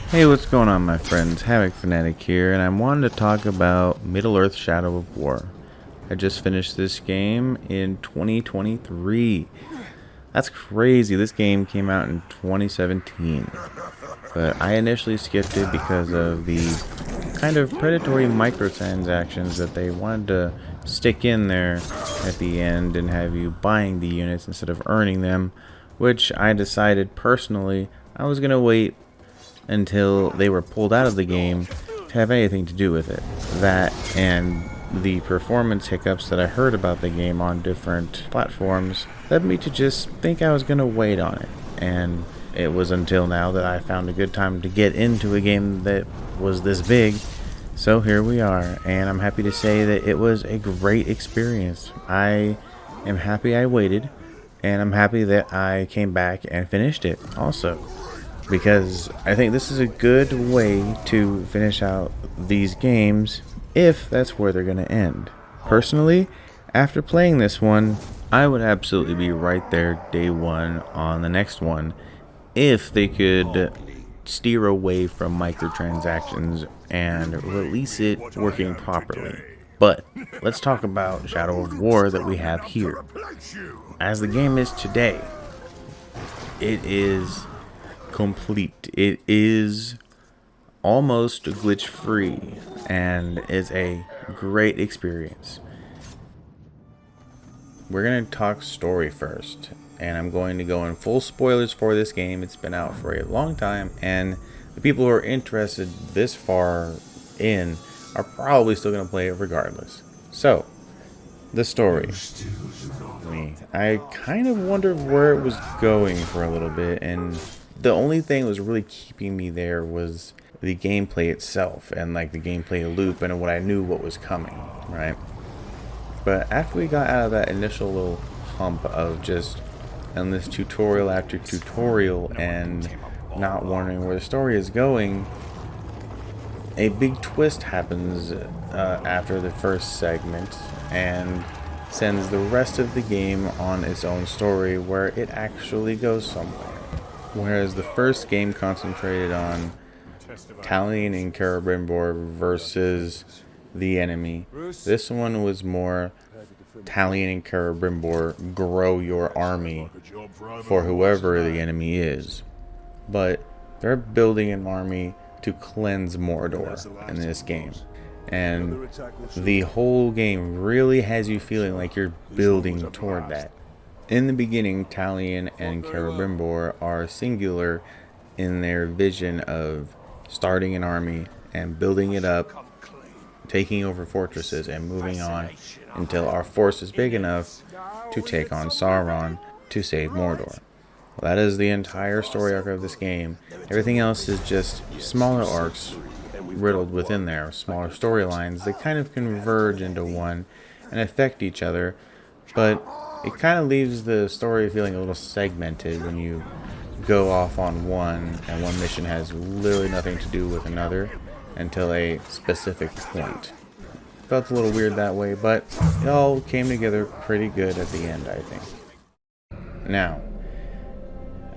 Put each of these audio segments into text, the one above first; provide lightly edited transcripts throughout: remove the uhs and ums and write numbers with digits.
Hey, what's going on, my friends? Havoc Fanatic here, and I wanted to talk about Middle-earth: Shadow of War. I just finished this game in 2023. That's crazy. This game came out in 2017, but I initially skipped it because of the kind of predatory microtransactions that they wanted to stick in there at the end and have you buying the units instead of earning them, which I decided personally I was going to wait until they were pulled out of the game to have anything to do with it. That and the performance hiccups that I heard about the game on different platforms led me to just think I was going to wait on it. And it was until now that I found a good time to get into a game that was this big. So here we are, and I'm happy to say that it was a great experience. I am happy I waited, and I'm happy that I came back and finished it also, because I think this is a good way to finish out these games if that's where they're going to end. Personally, after playing this one, I would absolutely be right there day one on the next one if they could steer away from microtransactions and release it working properly. But let's talk about Shadow of War that we have here. As the game is today, it is complete. It is almost glitch free and is a great experience. We're going to talk story first, and I'm going to go in full spoilers for this game. It's been out for a long time, and the people who are interested this far in are probably still going to play it regardless. So, the story. I kind of wondered where it was going for a little bit, and the only thing that was really keeping me there was the gameplay itself and like the gameplay loop and what I knew what was coming, right? But after we got out of that initial little hump of just endless tutorial after tutorial and not wondering where the story is going, a big twist happens after the first segment and sends the rest of the game on its own story where it actually goes somewhere. Whereas the first game concentrated on Talion and Celebrimbor versus the enemy, this one was more Talion and Celebrimbor grow your army for whoever the enemy is. But they're building an army to cleanse Mordor in this game. And the whole game really has you feeling like you're building toward that. In the beginning, Talion and Celebrimbor are singular in their vision of starting an army and building it up, taking over fortresses and moving on until our force is big enough to take on Sauron to save Mordor. Well, that is the entire story arc of this game. Everything else is just smaller arcs riddled within there, smaller storylines that kind of converge into one and affect each other, but it kind of leaves the story feeling a little segmented when you go off on one and one mission has literally nothing to do with another until a specific point. Felt a little weird that way, but it all came together pretty good at the end, I think. Now,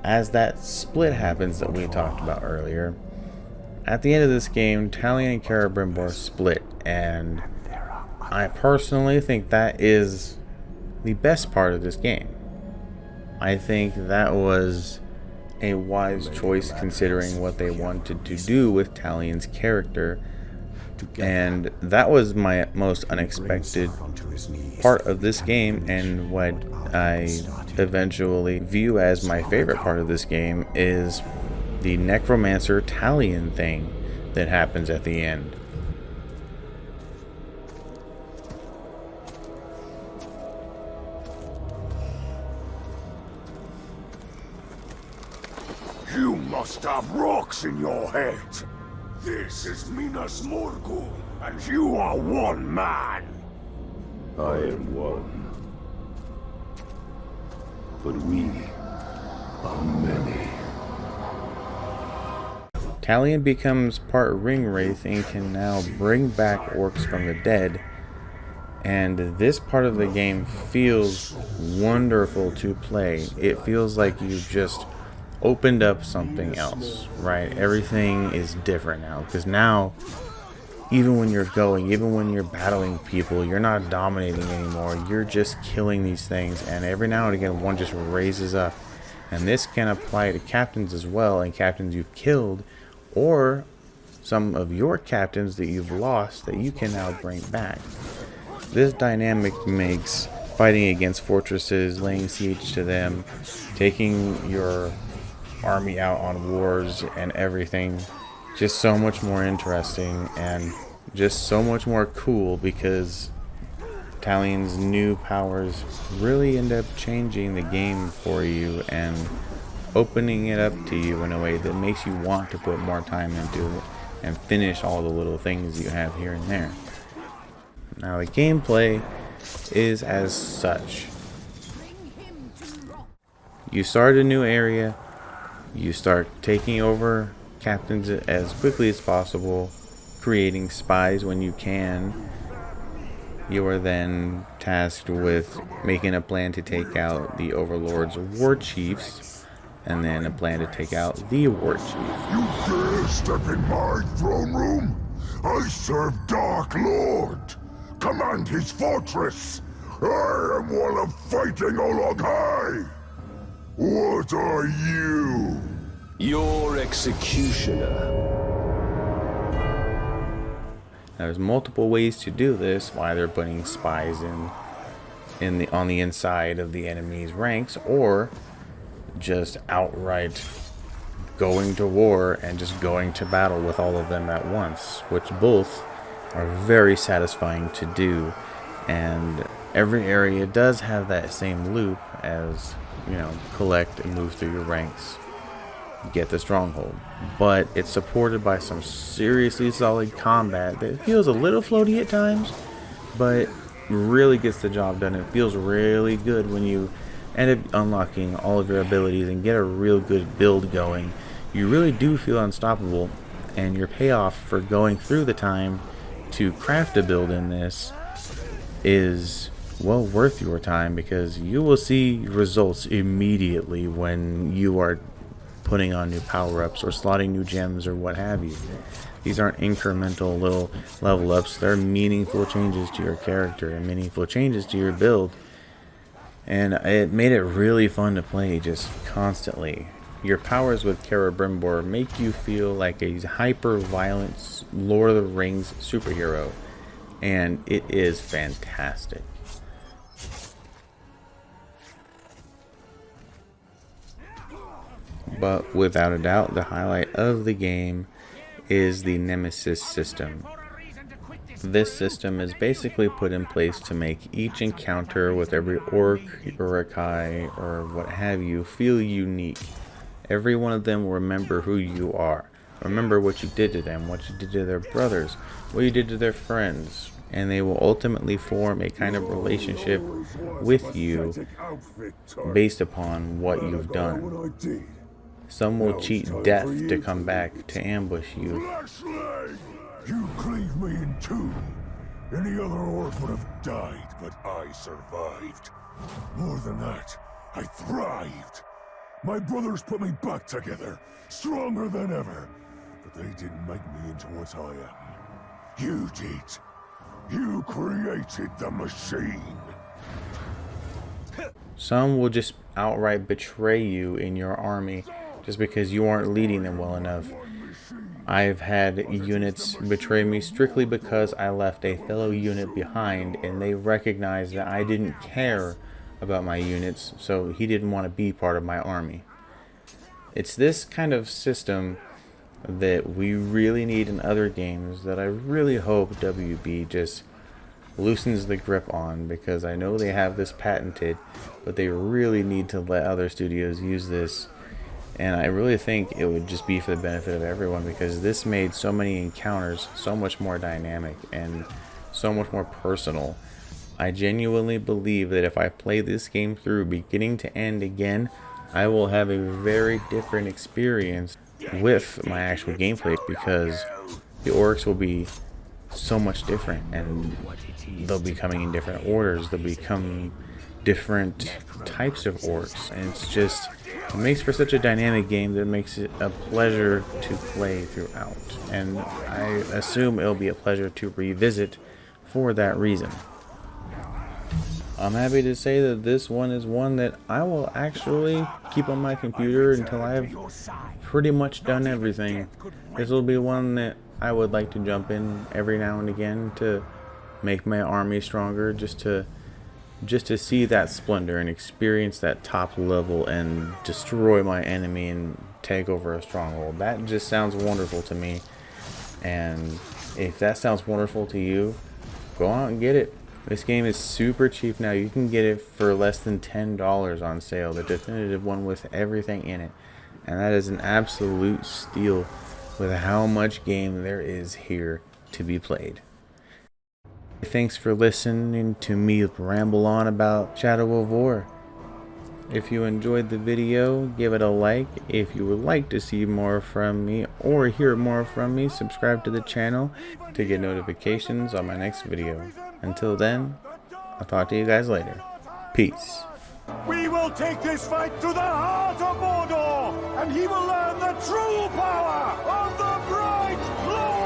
as that split happens that we talked about earlier, at the end of this game, Talion and Celebrimbor split, and I personally think that is the best part of this game. I think that was a wise choice considering what they wanted to do with Talion's character, and that was my most unexpected part of this game, and what I eventually view as my favorite part of this game is the necromancer Talion thing that happens at the end. You must have rocks in your head. This is Minas Morgul, and you are one man. I am one. But we are many. Talion becomes part ring wraith and can now bring back orcs from the dead, and this part of the game feels wonderful to play. It feels like you've just opened up something else, right? Everything is different now, because now even when you're going, even when you're battling people, you're not dominating anymore. You're just killing these things, and every now and again one just raises up. And this can apply to captains as well, and captains you've killed, or some of your captains that you've lost that you can now bring back. This dynamic makes fighting against fortresses, laying siege to them, taking your army out on wars and everything just so much more interesting and just so much more cool, because Talion's new powers really end up changing the game for you and opening it up to you in a way that makes you want to put more time into it and finish all the little things you have here and there. Now the gameplay is as such. You start a new area, you start taking over captains as quickly as possible, creating spies when you can. You are then tasked with making a plan to take out the Overlord's war chiefs, and then a plan to take out the war chief. You dare step in my throne room? I serve Dark Lord. Command his fortress. I am one of fighting Ologhai. What are you? Your executioner. There's multiple ways to do this. Why they're putting spies on the inside of the enemy's ranks, or just outright going to war and just going to battle with all of them at once, which both are very satisfying to do. And every area does have that same loop as, you know, collect and move through your ranks, get the stronghold, but it's supported by some seriously solid combat that feels a little floaty at times, but really gets the job done. It feels really good when you end up unlocking all of your abilities and get a real good build going. You really do feel unstoppable, and your payoff for going through the time to craft a build in this is well worth your time, because you will see results immediately when you are putting on new power-ups or slotting new gems or what have you. These aren't incremental little level ups, they're meaningful changes to your character and meaningful changes to your build, and it made it really fun to play just constantly. Your powers with Celebrimbor make you feel like a hyper-violent Lord of the Rings superhero, and it is fantastic. But without a doubt, the highlight of the game is the Nemesis system. This system is basically put in place to make each encounter with every orc, urukai, or what have you feel unique. Every one of them will remember who you are. Remember what you did to them, what you did to their brothers, what you did to their friends, and they will ultimately form a kind of relationship with you based upon what you've done. Some will cheat death to come back to ambush you. You cleaved me in two. Any other orc would have died, but I survived. More than that, I thrived. My brothers put me back together, stronger than ever. But they didn't make me into what I am. You did. You created the machine. Some will just outright betray you in your army just because you aren't leading them well enough. I've had units betray me strictly because I left a fellow unit behind, and they recognized that I didn't care about my units, so he didn't want to be part of my army. It's this kind of system that we really need in other games that I really hope WB just loosens the grip on, because I know they have this patented, but they really need to let other studios use this. And I really think it would just be for the benefit of everyone, because this made so many encounters so much more dynamic and so much more personal. I genuinely believe that if I play this game through beginning to end again, I will have a very different experience with my actual gameplay, because the orcs will be so much different, and they'll be coming in different orders. They'll become different types of orcs, and it's just It makes for such a dynamic game that makes it a pleasure to play throughout, and I assume it'll be a pleasure to revisit for that reason. I'm happy to say that this one is one that I will actually keep on my computer until I've pretty much done everything. This will be one that I would like to jump in every now and again to make my army stronger, just to see that splendor and experience that top level and destroy my enemy and take over a stronghold. That just sounds wonderful to me. And if that sounds wonderful to you, go out and get it. This game is super cheap now. You can get it for less than $10 on sale, the definitive one with everything in it. And that is an absolute steal with how much game there is here to be played. Thanks for listening to me ramble on about Shadow of War. If you enjoyed the video, give it a like. If you would like to see more from me or hear more from me, subscribe to the channel to get notifications on my next video. Until then, I'll talk to you guys later. Peace. We will take this fight to the heart of Mordor, and he will learn the true power of the Bright Lord!